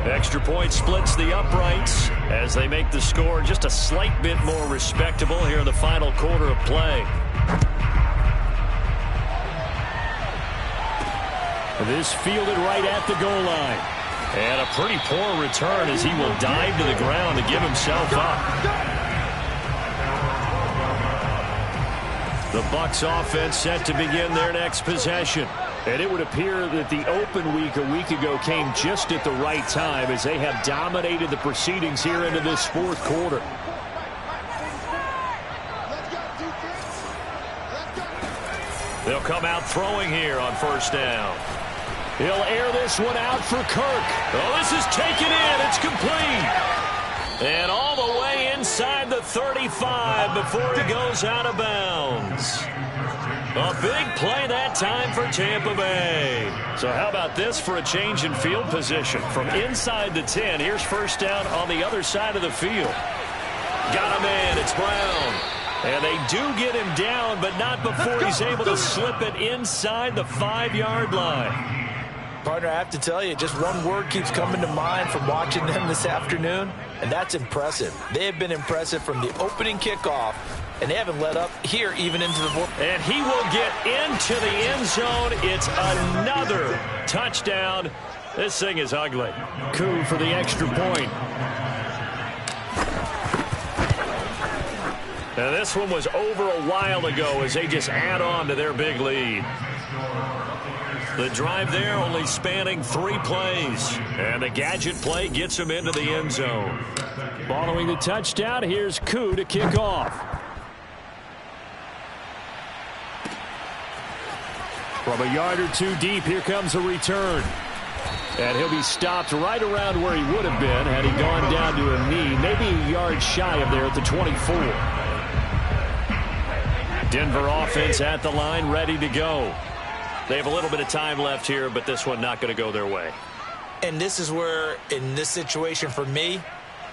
Extra point splits the uprights as they make the score just a slight bit more respectable here in the final quarter of play. This fielded right at the goal line. And a pretty poor return as he will dive to the ground to give himself up. The Bucs offense set to begin their next possession. And it would appear that the open week a week ago came just at the right time as they have dominated the proceedings here into this fourth quarter. They'll come out throwing here on 1st down. He'll air this one out for Kirk. Oh, this is taken in. It's complete. And all the way inside the 35 before he goes out of bounds. A big play that time for Tampa Bay. So how about this for a change in field position? From inside the 10, here's first down on the other side of the field. Got a man, it's Brown. And they do get him down, but not before he's able to slip it inside the 5-yard line. Partner, I have to tell you, just one word keeps coming to mind from watching them this afternoon, and that's impressive. They have been impressive from the opening kickoff, and they haven't let up here even into the fourth. And he will get into the end zone. It's another touchdown. This thing is ugly. Coup for the extra point. Now this one was over a while ago as they just add on to their big lead. The drive there only spanning 3 plays. And the gadget play gets him into the end zone. Following the touchdown, here's Koo to kick off. From a yard or two deep, here comes a return. And he'll be stopped right around where he would have been had he gone down to a knee, maybe a yard shy of there at the 24. Denver offense at the line, ready to go. They have a little bit of time left here, but this one not going to go their way. And this is where, in this situation for me,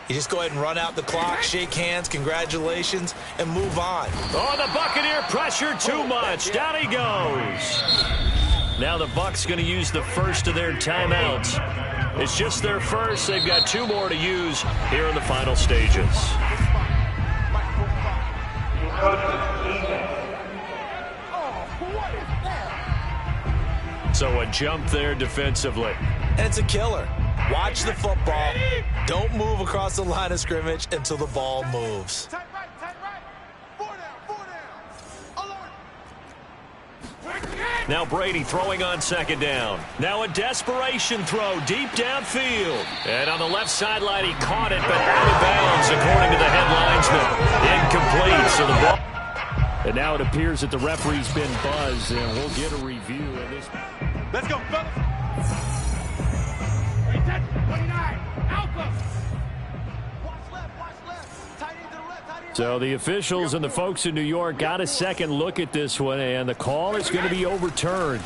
you just go ahead and run out the clock, shake hands, congratulations, and move on. Oh, the Buccaneer pressure too much. Down he goes. Now the Bucs going to use the first of their timeouts. It's just their first. They've got 2 more to use here in the final stages. So a jump there defensively. And it's a killer. Watch the football. Don't move across the line of scrimmage until the ball moves. Tight right, tight right. 4 down, 4 down. Alert. Now Brady throwing on second down. Now a desperation throw deep downfield. And on the left sideline, he caught it, but out of bounds, according to the head linesman. Incomplete, so the ball. And now it appears that the referee's been buzzed, and we'll get a review of this. Let's go, fellas. 29. Alpha. Watch left. Tight end to the left, tight end. So the officials and the folks in New York got a second look at this one, and the call is going to be overturned.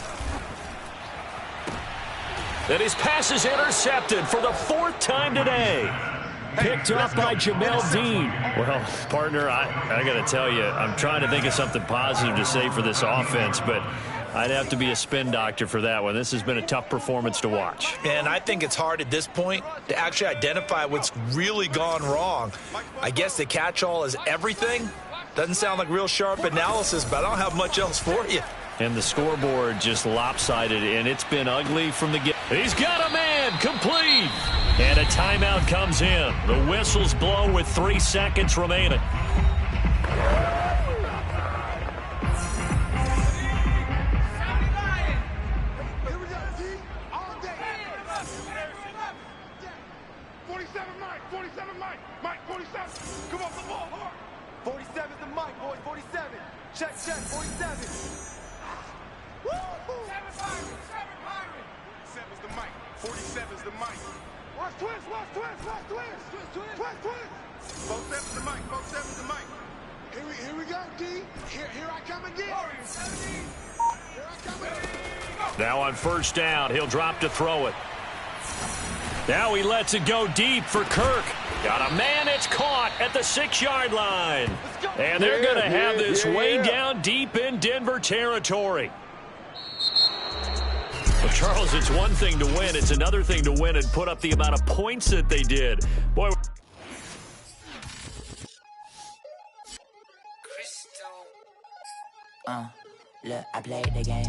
And his pass is intercepted for the 4th time today. Picked up by Jamel Dean. Well, partner, I got to tell you, I'm trying to think of something positive to say for this offense, but I'd have to be a spin doctor for that one. This has been a tough performance to watch. And I think it's hard at this point to actually identify what's really gone wrong. I guess the catch-all is everything. Doesn't sound like real sharp analysis, but I don't have much else for you. And the scoreboard just lopsided, and it's been ugly from the get. He's got a man, complete. And a timeout comes in. The whistle's blown with 3 seconds remaining. Mike, 47. Come off the ball hard. 47 is the Mike, boys. 47. Check, 47. Woo! 7's the Mike. 47's the Mike. Watch twist. Both 7's the Mike. Both 7's the Mike. Here we go, D. Here I come again. Here I come again. Now on first down, he'll drop to throw it. Now he lets it go deep for Kirk. Got a man, it's caught at the 6-yard line. And they're going to have this way down deep in Denver territory. Well, Charles, it's one thing to win. It's another thing to win and put up the amount of points that they did. Boy. Look, I played the game.